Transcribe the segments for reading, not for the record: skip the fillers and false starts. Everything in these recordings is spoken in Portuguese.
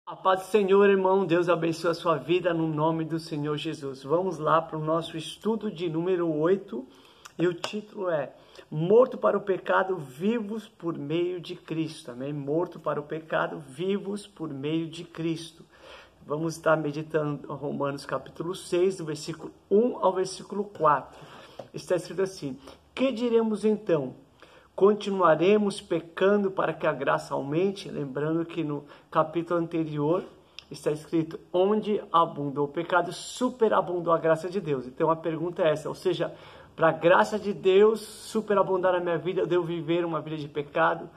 A paz do Senhor, irmão. Deus abençoe a sua vida no nome do Senhor Jesus. Vamos lá para o nosso estudo de número 8 e o título é Morto para o pecado, vivos por meio de Cristo. Amém? Morto para o pecado, vivos por meio de Cristo. Vamos estar meditando Romanos capítulo 6, do versículo 1 ao versículo 4. Está escrito assim: que diremos então? Continuaremos pecando para que a graça aumente? Lembrando que no capítulo anterior está escrito: onde abundou o pecado, superabundou a graça de Deus. Então a pergunta é essa, ou seja, para a graça de Deus superabundar na minha vida, eu devo viver uma vida de pecado?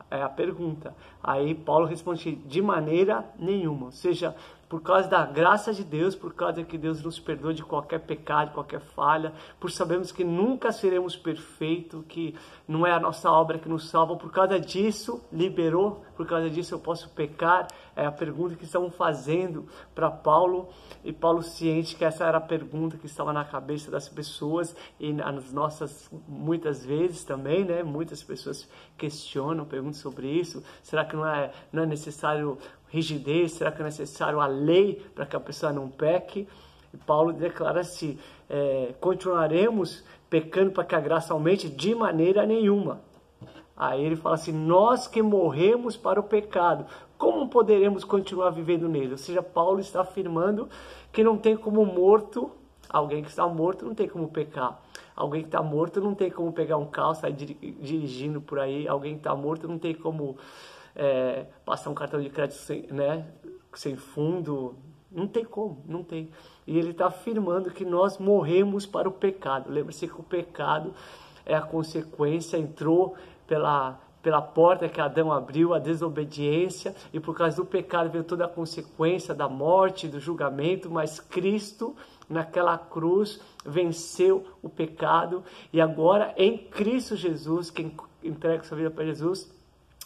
É a pergunta. Aí Paulo responde: de maneira nenhuma. Ou seja, por causa da graça de Deus, por causa que Deus nos perdoa de qualquer pecado, de qualquer falha, por sabermos que nunca seremos perfeitos, que não é a nossa obra que nos salva, por causa disso, liberou, por causa disso eu posso pecar? É a pergunta que estavam fazendo para Paulo, e Paulo ciente que essa era a pergunta que estava na cabeça das pessoas, e nas nossas, muitas vezes também, né? Muitas pessoas questionam, perguntam sobre isso. Será que não é necessário rigidez? Será que é necessário a lei para que a pessoa não peque? E Paulo declara assim: continuaremos pecando para que a graça aumente? De maneira nenhuma. Aí ele fala assim: nós que morremos para o pecado, como poderemos continuar vivendo nele? Ou seja, Paulo está afirmando que não tem como morto, alguém que está morto não tem como pecar. Alguém que está morto não tem como pegar um carro, sair dirigindo por aí. Alguém que está morto não tem como passar um cartão de crédito sem fundo. Não tem como, não tem. E ele está afirmando que nós morremos para o pecado. Lembre-se que o pecado é a consequência, entrou pela porta que Adão abriu, a desobediência, e por causa do pecado veio toda a consequência da morte, do julgamento, mas Cristo, naquela cruz, venceu o pecado, e agora em Cristo Jesus, quem entrega sua vida para Jesus,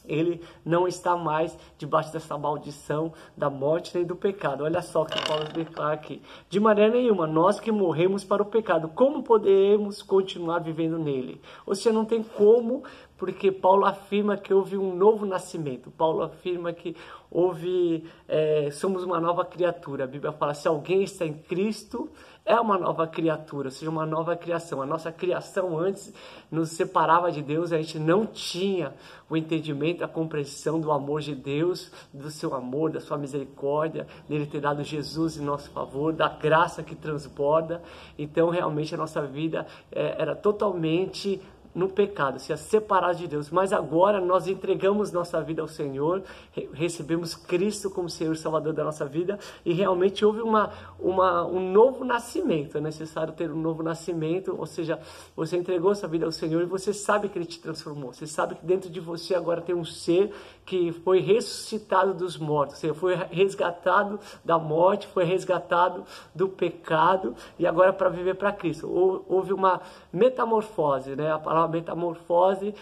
ele não está mais debaixo dessa maldição da morte nem do pecado. Olha só o que Paulo declara aqui: de maneira nenhuma, nós que morremos para o pecado, como podemos continuar vivendo nele? Ou seja, não tem como, porque Paulo afirma que houve um novo nascimento. Paulo afirma que somos uma nova criatura. A Bíblia fala: se alguém está em Cristo, é uma nova criatura, ou seja, uma nova criação. A nossa criação antes nos separava de Deus, a gente não tinha o entendimento, a compreensão do amor de Deus, do seu amor, da sua misericórdia, dele ter dado Jesus em nosso favor, da graça que transborda. Então realmente a nossa vida era totalmente no pecado, se separado de Deus. Mas agora nós entregamos nossa vida ao Senhor, recebemos Cristo como Senhor e Salvador da nossa vida, e realmente houve um novo nascimento. É necessário ter um novo nascimento, ou seja, você entregou sua vida ao Senhor e você sabe que Ele te transformou. Você sabe que dentro de você agora tem um ser que foi ressuscitado dos mortos, ou seja, foi resgatado da morte, foi resgatado do pecado, e agora para viver para Cristo. Houve uma metamorfose, né? A palavra metamorfose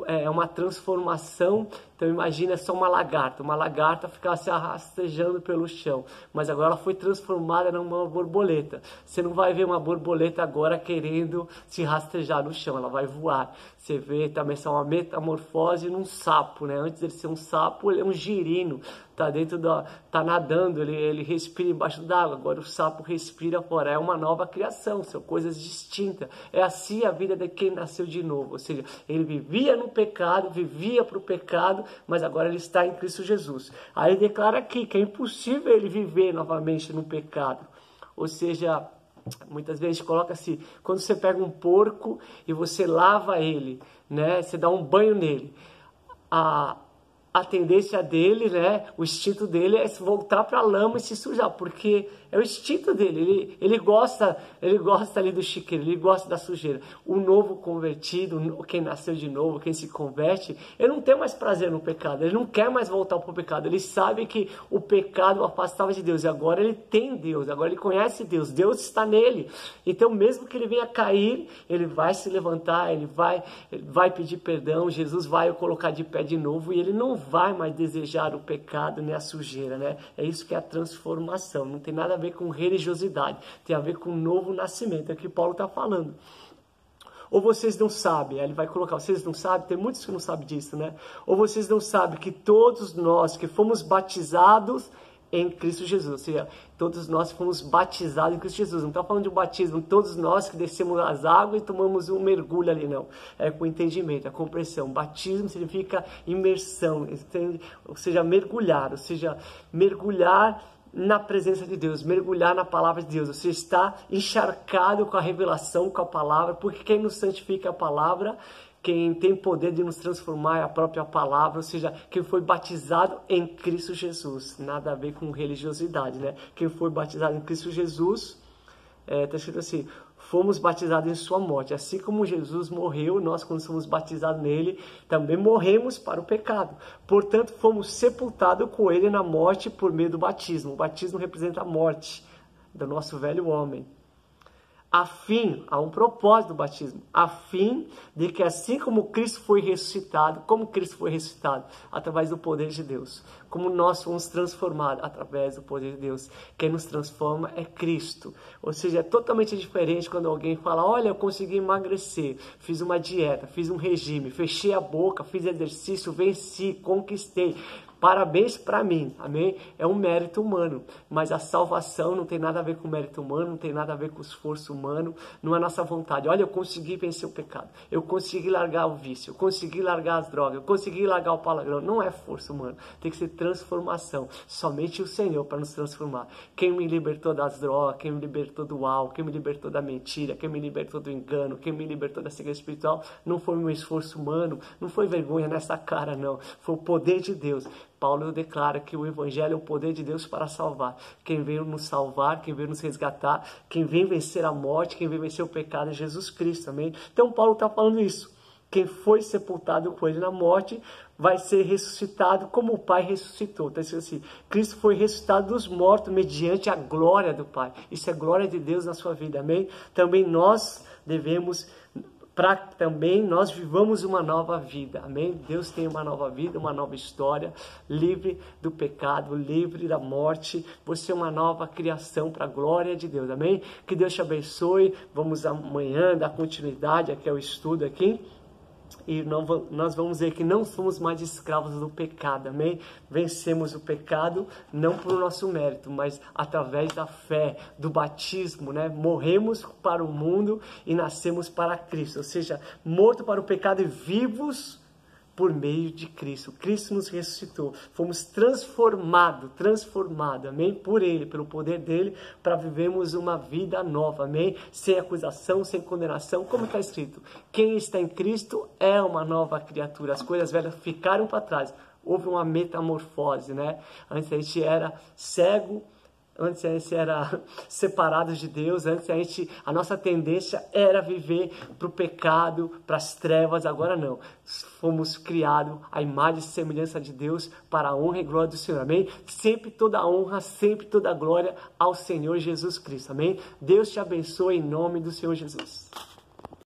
é uma transformação. Então imagina só uma lagarta ficava se rastejando pelo chão, mas agora ela foi transformada numa borboleta. Você não vai ver uma borboleta agora querendo se rastejar no chão, ela vai voar. Você vê também só uma metamorfose num sapo, né? Antes de ser um sapo, ele é um girino, tá nadando, ele respira embaixo d'água. Agora o sapo respira fora, é uma nova criação, são coisas distintas. É assim a vida de quem nasceu de novo, ou seja, ele vivia no pecado, vivia para o pecado, mas agora ele está em Cristo Jesus. Aí ele declara aqui que é impossível ele viver novamente no pecado. Ou seja, muitas vezes a gente coloca assim: quando você pega um porco e você lava ele, né? Você dá um banho nele, a tendência dele, né, o instinto dele é voltar para a lama e se sujar, porque é o instinto dele, ele gosta ali do chiqueiro, ele gosta da sujeira. O novo convertido, quem nasceu de novo, quem se converte, ele não tem mais prazer no pecado, ele não quer mais voltar para o pecado, ele sabe que o pecado o afastava de Deus, e agora ele tem Deus, agora ele conhece Deus, Deus está nele. Então mesmo que ele venha cair, ele vai se levantar, ele vai pedir perdão, Jesus vai o colocar de pé de novo, e ele não vai mais desejar o pecado nem a sujeira, né? É isso que é a transformação, não tem nada a ver com religiosidade, tem a ver com um novo nascimento, é o que Paulo está falando. Ou vocês não sabem? Aí ele vai colocar, vocês não sabem? Tem muitos que não sabem disso, né? Ou vocês não sabem que todos nós que fomos batizados em Cristo Jesus, ou seja, todos nós fomos batizados em Cristo Jesus. Não está falando de um batismo, todos nós que descemos as águas e tomamos um mergulho ali, não. É com entendimento, a compreensão. Batismo significa imersão, ou seja, mergulhar na presença de Deus, mergulhar na palavra de Deus. Você está encharcado com a revelação, com a palavra, porque quem nos santifica é a palavra. Quem tem poder de nos transformar é a própria palavra, ou seja, quem foi batizado em Cristo Jesus. Nada a ver com religiosidade, né? Quem foi batizado em Cristo Jesus, está escrito assim, fomos batizados em sua morte. Assim como Jesus morreu, nós quando somos batizados nele, também morremos para o pecado. Portanto, fomos sepultados com ele na morte por meio do batismo. O batismo representa a morte do nosso velho homem. Há um propósito do batismo, a fim de que assim como Cristo foi ressuscitado, através do poder de Deus, como nós fomos transformados através do poder de Deus, quem nos transforma é Cristo. Ou seja, é totalmente diferente quando alguém fala, olha, eu consegui emagrecer, fiz uma dieta, fiz um regime, fechei a boca, fiz exercício, venci, conquistei. Parabéns para mim, amém? É um mérito humano, mas a salvação não tem nada a ver com o mérito humano, não tem nada a ver com o esforço humano, não é nossa vontade. Olha, eu consegui vencer o pecado, eu consegui largar o vício, eu consegui largar as drogas, eu consegui largar o palavrão. Não é força humana, tem que ser transformação. Somente o Senhor para nos transformar. Quem me libertou das drogas, quem me libertou do álcool, quem me libertou da mentira, quem me libertou do engano, quem me libertou da cegueira espiritual, não foi meu esforço humano, não foi vergonha nessa cara, não. Foi o poder de Deus. Paulo declara que o Evangelho é o poder de Deus para salvar. Quem veio nos salvar, quem veio nos resgatar, quem vem vencer a morte, quem vem vencer o pecado é Jesus Cristo, amém? Então Paulo está falando isso. Quem foi sepultado com ele na morte vai ser ressuscitado como o Pai ressuscitou. Está escrito assim, Cristo foi ressuscitado dos mortos mediante a glória do Pai. Isso é glória de Deus na sua vida, amém? Também nós devemos... para que também nós vivamos uma nova vida, amém? Deus tem uma nova vida, uma nova história, livre do pecado, livre da morte, você é uma nova criação para a glória de Deus, amém? Que Deus te abençoe, vamos amanhã dar continuidade aqui ao estudo aqui, e nós vamos ver que não somos mais escravos do pecado, amém? Vencemos o pecado, não por nosso mérito, mas através da fé, do batismo, né? Morremos para o mundo e nascemos para Cristo, ou seja, morto para o pecado e vivos por meio de Cristo. Cristo nos ressuscitou, fomos transformados, amém? Por Ele, pelo poder dEle, para vivermos uma vida nova, amém? Sem acusação, sem condenação, como está escrito, quem está em Cristo é uma nova criatura, as coisas velhas ficaram para trás, houve uma metamorfose, né? Antes a gente era cego, antes a gente era separados de Deus, antes a nossa tendência era viver para o pecado, para as trevas, agora não. Fomos criados à imagem e semelhança de Deus para a honra e glória do Senhor, amém? Sempre toda a honra, sempre toda a glória ao Senhor Jesus Cristo, amém? Deus te abençoe em nome do Senhor Jesus.